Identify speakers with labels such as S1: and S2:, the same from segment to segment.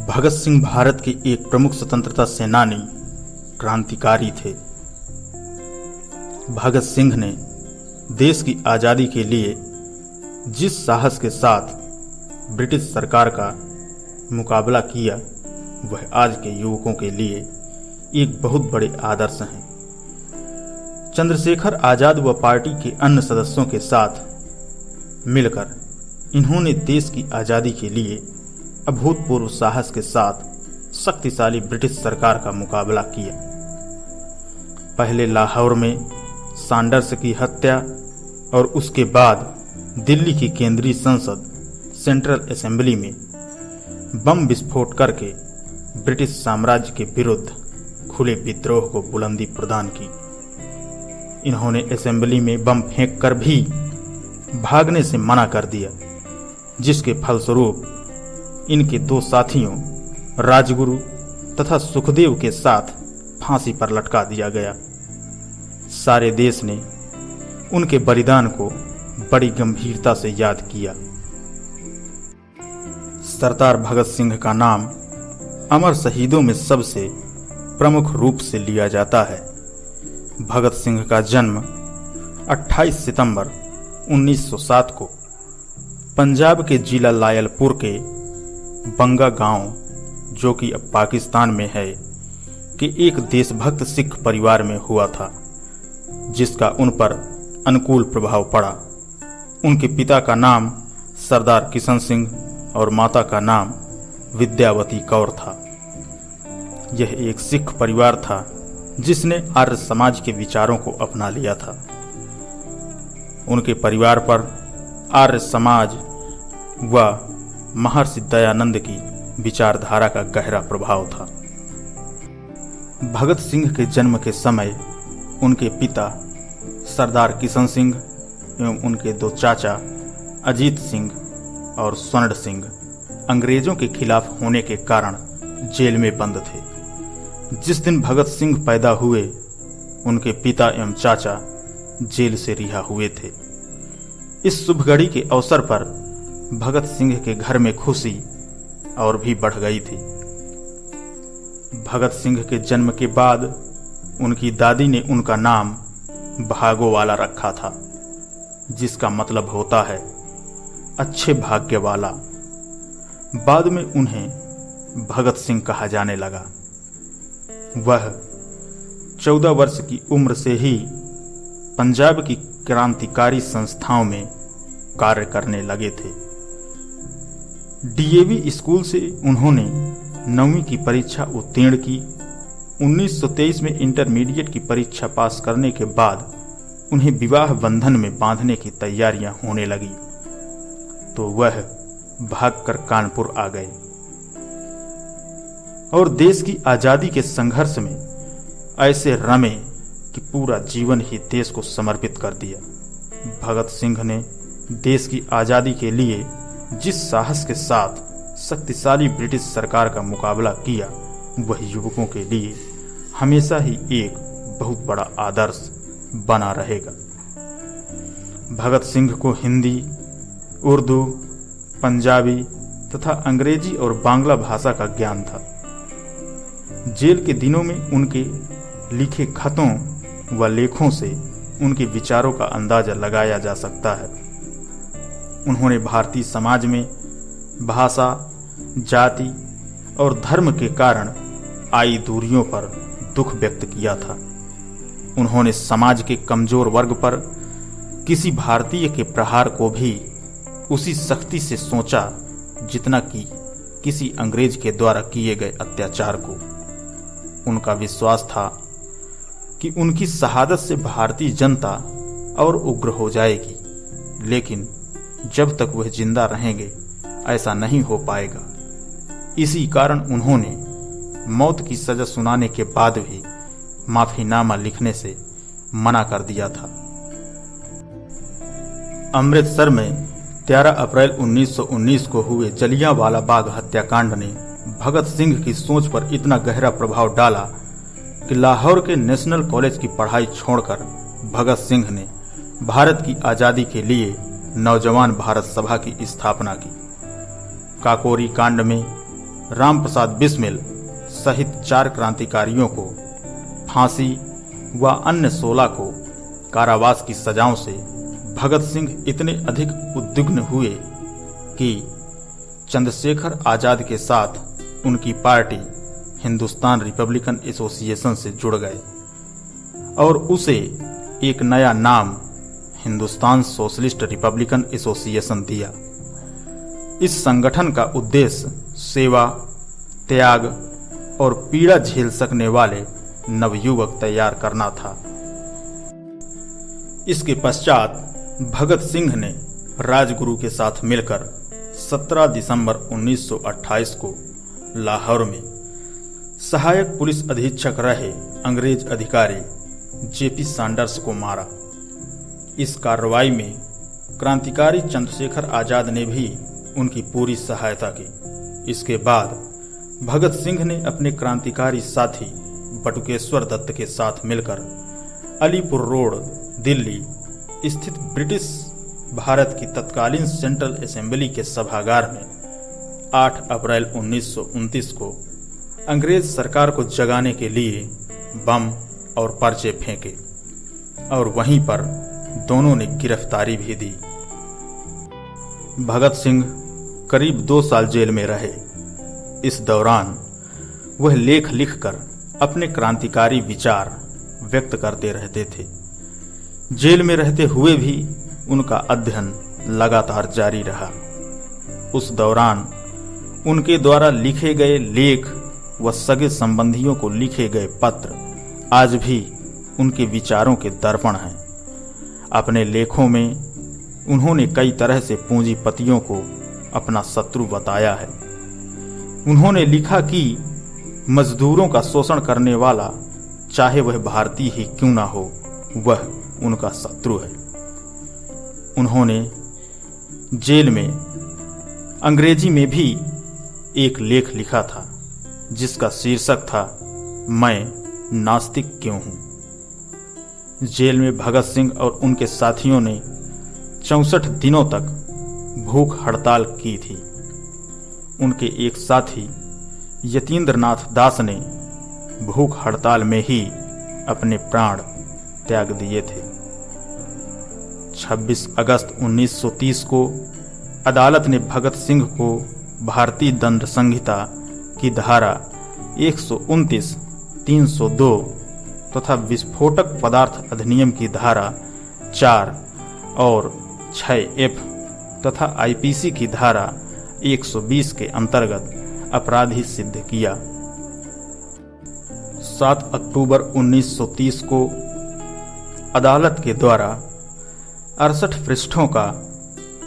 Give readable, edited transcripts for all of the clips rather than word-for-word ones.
S1: भगत सिंह भारत के एक प्रमुख स्वतंत्रता सेनानी, क्रांतिकारी थे। भगत सिंह ने देश की आज़ादी के लिए जिस साहस के साथ ब्रिटिश सरकार का मुकाबला किया, वह आज के युवकों के लिए एक बहुत बड़े आदर्श हैं। चंद्रशेखर आजाद व पार्टी के अन्य सदस्यों के साथ मिलकर इन्होंने देश की आज़ादी के लिए अभूतपूर्व साहस के साथ शक्तिशाली ब्रिटिश सरकार का मुकाबला किया। पहले लाहौर में सैंडर्स की हत्या और उसके बाद दिल्ली की केंद्रीय संसद सेंट्रल असेंबली में बम विस्फोट करके ब्रिटिश साम्राज्य के विरुद्ध खुले विद्रोह को बुलंदी प्रदान की। इन्होंने असेंबली में बम फेंक कर भी भागने से मना कर दिया, जिसके फलस्वरूप इनके दो साथियों राजगुरु तथा सुखदेव के साथ फांसी पर लटका दिया गया। सारे देश ने उनके बलिदान को बड़ी गंभीरता से याद किया। सरदार भगत सिंह का नाम अमर शहीदों में सबसे प्रमुख रूप से लिया जाता है। भगत सिंह का जन्म 28 सितंबर 1907 को पंजाब के जिला लायलपुर के बंगा गांव, जो कि अब पाकिस्तान में है, के एक देशभक्त सिख परिवार में हुआ था, जिसका उन पर अनुकूल प्रभाव पड़ा। उनके पिता का नाम सरदार किशन सिंह और माता का नाम विद्यावती कौर था। यह एक सिख परिवार था जिसने आर्य समाज के विचारों को अपना लिया था। उनके परिवार पर आर्य समाज व महर्षि दयानंद की विचारधारा का गहरा प्रभाव था। भगत सिंह के जन्म के समय उनके पिता सरदार किशन सिंह एवं उनके दो चाचा अजीत सिंह और स्वर्ण सिंह अंग्रेजों के खिलाफ होने के कारण जेल में बंद थे। जिस दिन भगत सिंह पैदा हुए, उनके पिता एवं चाचा जेल से रिहा हुए थे। इस शुभ घड़ी के अवसर पर भगत सिंह के घर में खुशी और भी बढ़ गई थी। भगत सिंह के जन्म के बाद उनकी दादी ने उनका नाम भागो वाला रखा था, जिसका मतलब होता है अच्छे भाग्य वाला। बाद में उन्हें भगत सिंह कहा जाने लगा। वह 14 वर्ष की उम्र से ही पंजाब की क्रांतिकारी संस्थाओं में कार्य करने लगे थे। डीएवी स्कूल से उन्होंने 9वीं की परीक्षा उत्तीर्ण की। 1923 में इंटरमीडिएट की परीक्षा पास करने के बाद उन्हें विवाह बंधन में बांधने की तैयारियां होने लगी, तो वह भागकर कानपुर आ गए और देश की आजादी के संघर्ष में ऐसे रमे कि पूरा जीवन ही देश को समर्पित कर दिया। भगत सिंह ने देश की आजादी के लिए जिस साहस के साथ शक्तिशाली ब्रिटिश सरकार का मुकाबला किया, वह युवकों के लिए हमेशा ही एक बहुत बड़ा आदर्श बना रहेगा। भगत सिंह को हिंदी, उर्दू, पंजाबी तथा अंग्रेजी और बांग्ला भाषा का ज्ञान था। जेल के दिनों में उनके लिखे खतों व लेखों से उनके विचारों का अंदाजा लगाया जा सकता है। उन्होंने भारतीय समाज में भाषा, जाति और धर्म के कारण आई दूरियों पर दुख व्यक्त किया था। उन्होंने समाज के कमजोर वर्ग पर किसी भारतीय के प्रहार को भी उसी सख्ती से सोचा जितना कि किसी अंग्रेज के द्वारा किए गए अत्याचार को। उनका विश्वास था कि उनकी शहादत से भारतीय जनता और उग्र हो जाएगी, लेकिन जब तक वह जिंदा रहेंगे ऐसा नहीं हो पाएगा। इसी कारण उन्होंने मौत की सजा सुनाने के बाद भी माफीनामा लिखने से मना कर दिया था। अमृतसर में 13 अप्रैल 1919 को हुए जलियांवाला बाग हत्याकांड ने भगत सिंह की सोच पर इतना गहरा प्रभाव डाला कि लाहौर के नेशनल कॉलेज की पढ़ाई छोड़कर भगत सिंह ने भारत की आजादी के लिए नौजवान भारत सभा की स्थापना की। काकोरी कांड में रामप्रसाद बिस्मिल सहित 4 क्रांतिकारियों को फांसी व अन्य 16 को कारावास की सजाओं से भगत सिंह इतने अधिक उद्विग्न हुए कि चंद्रशेखर आजाद के साथ उनकी पार्टी हिंदुस्तान रिपब्लिकन एसोसिएशन से जुड़ गए और उसे एक नया नाम हिंदुस्तान सोशलिस्ट रिपब्लिकन एसोसिएशन दिया। इस संगठन का उद्देश्य सेवा, त्याग और पीड़ा झेल सकने वाले नवयुवक तैयार करना था। इसके पश्चात भगत सिंह ने राजगुरु के साथ मिलकर 17 दिसंबर 1928 को लाहौर में सहायक पुलिस अधीक्षक रहे अंग्रेज अधिकारी जेपी सैंडर्स को मारा। इस कार्रवाई में क्रांतिकारी चंद्रशेखर आजाद ने भी उनकी पूरी सहायता की। इसके बाद भगत सिंह ने अपने क्रांतिकारी साथी बटुकेश्वर दत्त के साथ मिलकर अलीपुर रोड, दिल्ली स्थित ब्रिटिश भारत की तत्कालीन सेंट्रल असेंबली के सभागार में 8 अप्रैल 1929 को अंग्रेज सरकार को जगाने के लिए बम और पर्चे फेंके और वहीं पर दोनों ने गिरफ्तारी भी दी। भगत सिंह करीब 2 साल जेल में रहे। इस दौरान वह लेख लिखकर अपने क्रांतिकारी विचार व्यक्त करते रहते थे। जेल में रहते हुए भी उनका अध्ययन लगातार जारी रहा। उस दौरान उनके द्वारा लिखे गए लेख व सगे संबंधियों को लिखे गए पत्र आज भी उनके विचारों के दर्पण हैं। अपने लेखों में उन्होंने कई तरह से पूंजीपतियों को अपना शत्रु बताया है। उन्होंने लिखा कि मजदूरों का शोषण करने वाला, चाहे वह भारतीय ही क्यों ना हो, वह उनका शत्रु है। उन्होंने जेल में अंग्रेजी में भी एक लेख लिखा था जिसका शीर्षक था मैं नास्तिक क्यों हूं। जेल में भगत सिंह और उनके साथियों ने 64 दिनों तक भूख हड़ताल की थी। उनके एक साथी यतीन्द्रनाथ दास ने भूख हड़ताल में ही अपने प्राण त्याग दिए थे। 26 अगस्त 1930 को अदालत ने भगत सिंह को भारतीय दंड संहिता की धारा 129, 302 तथा विस्फोटक पदार्थ अधिनियम की धारा 4 और 6F तथा आईपीसी की धारा 120 के अंतर्गत अपराधी सिद्ध किया। 7 अक्टूबर 1930 को अदालत के द्वारा 68 पृष्ठों का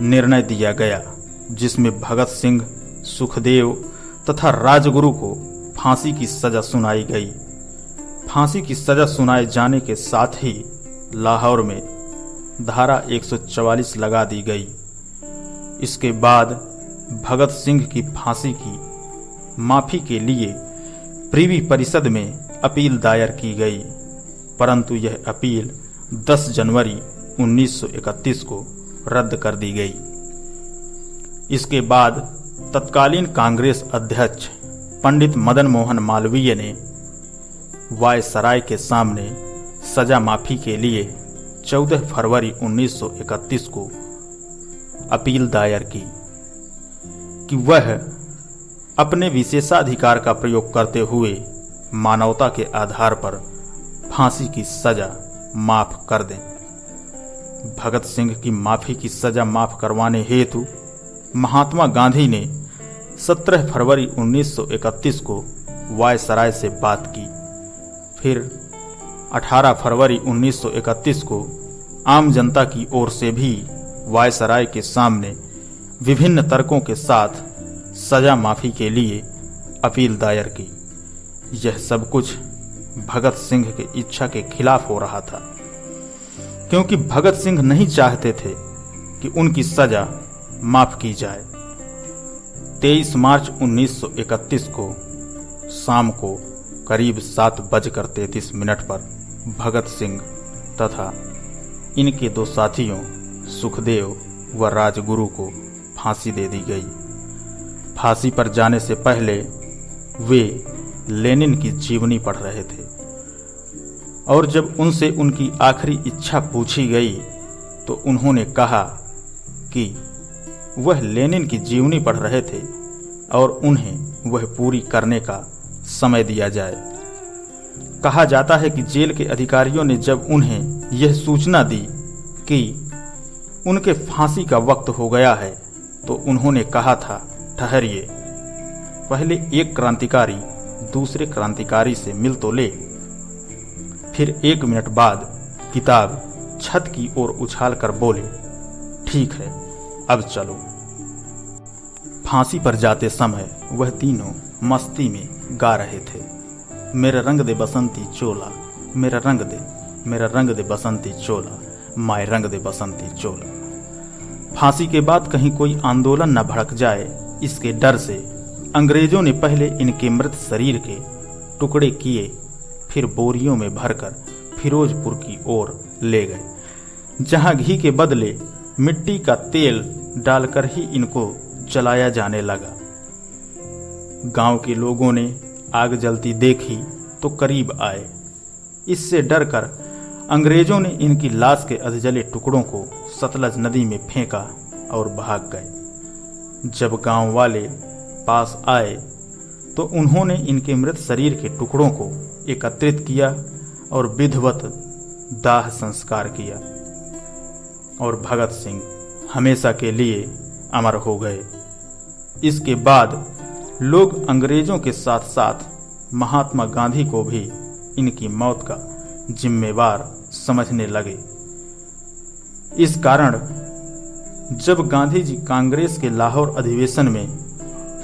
S1: निर्णय दिया गया, जिसमें भगत सिंह, सुखदेव तथा राजगुरु को फांसी की सजा सुनाई गई। फांसी की सजा सुनाए जाने के साथ ही लाहौर में धारा 144 लगा दी गई। इसके बाद भगत सिंह की फांसी की माफी के लिए प्रिवी परिषद में अपील दायर की गई, परंतु यह अपील 10 जनवरी 1931 को रद्द कर दी गई। इसके बाद तत्कालीन कांग्रेस अध्यक्ष पंडित मदन मोहन मालवीय ने वायसराय के सामने सजा माफी के लिए 14 फरवरी 1931 को अपील दायर की कि वह अपने विशेषाधिकार का प्रयोग करते हुए मानवता के आधार पर फांसी की सजा माफ कर दें। भगत सिंह की माफी की सजा माफ करवाने हेतु महात्मा गांधी ने 17 फरवरी 1931 को वायसराय से बात की। फिर 18 फरवरी 1931 को आम जनता की ओर से भी वायसराय के सामने विभिन्न तर्कों के साथ सजा माफी के लिए अपील दायर की। यह सब कुछ भगत सिंह की इच्छा के खिलाफ हो रहा था, क्योंकि भगत सिंह नहीं चाहते थे कि उनकी सजा माफ की जाए। 23 मार्च 1931 को शाम को करीब 7:33 पर भगत सिंह तथा इनके 2 साथियों सुखदेव व राजगुरु को फांसी दे दी गई। फांसी पर जाने से पहले वे लेनिन की जीवनी पढ़ रहे थे और जब उनसे उनकी आखिरी इच्छा पूछी गई तो उन्होंने कहा कि वह लेनिन की जीवनी पढ़ रहे थे और उन्हें वह पूरी करने का समय दिया जाए। कहा जाता है कि जेल के अधिकारियों ने जब उन्हें यह सूचना दी कि उनके फांसी का वक्त हो गया है तो उन्होंने कहा था, ठहरिए, पहले एक क्रांतिकारी दूसरे क्रांतिकारी से मिल तो ले। फिर 1 मिनट बाद किताब छत की ओर उछालकर बोले, ठीक है, अब चलो। फांसी पर जाते समय वह तीनों मस्ती में गा रहे थे, मेरा रंग दे बसंती चोला, मेरा रंग दे, मेरा रंग दे बसंती चोला, माय रंग दे बसंती चोला। फांसी के बाद कहीं कोई आंदोलन न भड़क जाए, इसके डर से अंग्रेजों ने पहले इनके मृत शरीर के टुकड़े किए, फिर बोरियों में भरकर फिरोजपुर की ओर ले गए, जहां घी के बदले मिट्टी का तेल डालकर ही इनको जलाया जाने लगा। गांव के लोगों ने आग जलती देखी तो करीब आए। इससे डरकर अंग्रेजों ने इनकी लाश के अधजले टुकड़ों को सतलज नदी में फेंका और भाग गए। जब गांव वाले पास आए तो उन्होंने इनके मृत शरीर के टुकड़ों को एकत्रित किया और विधिवत दाह संस्कार किया और भगत सिंह हमेशा के लिए अमर हो गए। इसके बाद लोग अंग्रेजों के साथ साथ महात्मा गांधी को भी इनकी मौत का जिम्मेवार समझने लगे। इस कारण जब गांधी जी कांग्रेस के लाहौर अधिवेशन में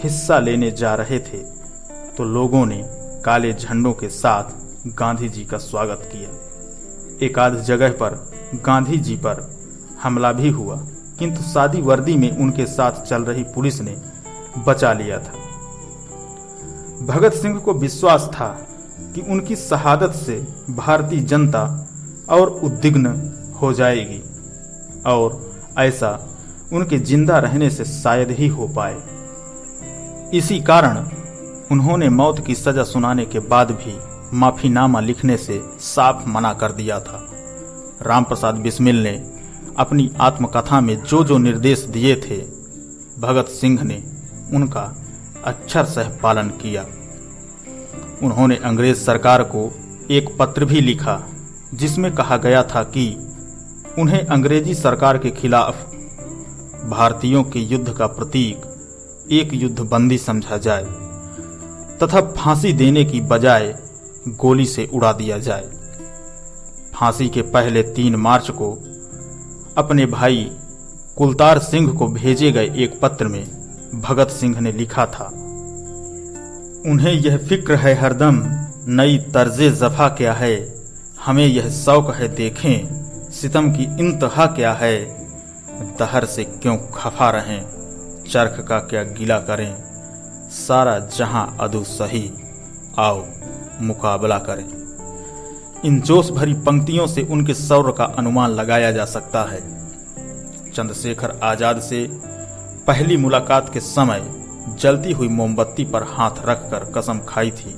S1: हिस्सा लेने जा रहे थे तो लोगों ने काले झंडों के साथ गांधी जी का स्वागत किया। एक आध जगह पर गांधी जी पर हमला भी हुआ, किंतु सादी वर्दी में उनके साथ चल रही पुलिस ने बचा लिया था। भगत सिंह को विश्वास था कि उनकी शहादत से भारतीय जनता और उद्विग्न हो जाएगी और ऐसा उनके जिंदा रहने से शायद ही हो पाए। इसी कारण उन्होंने मौत की सजा सुनाने के बाद भी माफीनामा लिखने से साफ मना कर दिया था। रामप्रसाद बिस्मिल ने अपनी आत्मकथा में जो जो निर्देश दिए थे, भगत सिंह ने उनका अक्षरशः पालन किया। उन्होंने अंग्रेज सरकार को एक पत्र भी लिखा जिसमें कहा गया था कि उन्हें अंग्रेजी सरकार के खिलाफ भारतीयों के युद्ध का प्रतीक एक युद्धबंदी समझा जाए तथा फांसी देने की बजाय गोली से उड़ा दिया जाए। फांसी के पहले 3 मार्च को अपने भाई कुलतार सिंह को भेजे गए एक पत्र में भगत सिंह ने लिखा था, उन्हें यह फिक्र है हरदम नई तर्जे जफा क्या है, हमें यह शौक है देखें सितम की इंतहा क्या है, दहर से क्यों खफा रहें, चरख का क्या गिला करें, सारा जहां अदु सही, आओ मुकाबला करें। इन जोश भरी पंक्तियों से उनके शौर्य का अनुमान लगाया जा सकता है। चंद्रशेखर आजाद से पहली मुलाकात के समय जलती हुई मोमबत्ती पर हाथ रखकर कसम खाई थी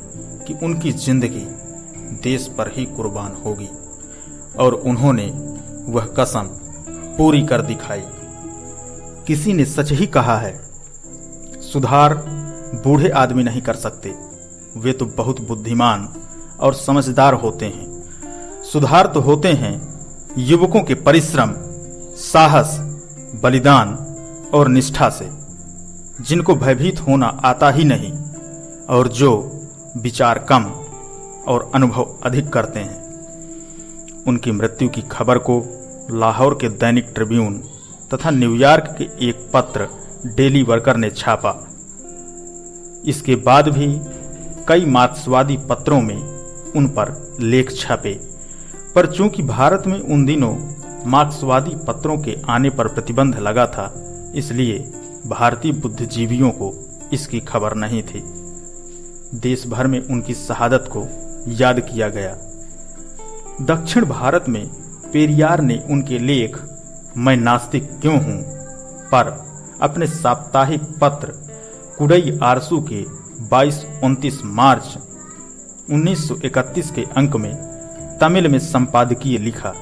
S1: कि उनकी जिंदगी देश पर ही कुर्बान होगी और उन्होंने वह कसम पूरी कर दिखाई। किसी ने सच ही कहा है, सुधार बूढ़े आदमी नहीं कर सकते, वे तो बहुत बुद्धिमान और समझदार होते हैं। सुधार तो होते हैं युवकों के परिश्रम, साहस, बलिदान और निष्ठा से, जिनको भयभीत होना आता ही नहीं और जो विचार कम और अनुभव अधिक करते हैं। उनकी मृत्यु की खबर को लाहौर के दैनिक ट्रिब्यून तथा न्यूयॉर्क के एक पत्र डेली वर्कर ने छापा। इसके बाद भी कई मार्क्सवादी पत्रों में उन पर लेख छपे, पर चूंकि भारत में उन दिनों मार्क्सवादी पत्रों के आने पर प्रतिबंध लगा था, इसलिए भारतीय बुद्धिजीवियों को इसकी खबर नहीं थी। देश भर में उनकी शहादत को याद किया गया। दक्षिण भारत में पेरियार ने उनके लेख मैं नास्तिक क्यों हूं पर अपने साप्ताहिक पत्र कुडई आरसू के 22-29 मार्च 1931 के अंक में तमिल में संपादकीय लिखा।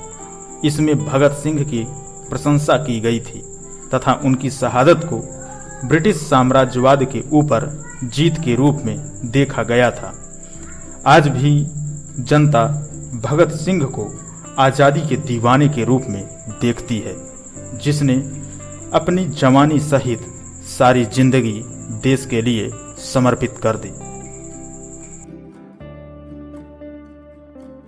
S1: इसमें भगत सिंह की प्रशंसा की गई थी तथा उनकी शहादत को ब्रिटिश साम्राज्यवाद के ऊपर जीत के रूप में देखा गया था। आज भी जनता भगत सिंह को आज़ादी के दीवाने के रूप में देखती है, जिसने अपनी जवानी सहित सारी जिंदगी देश के लिए समर्पित कर दी।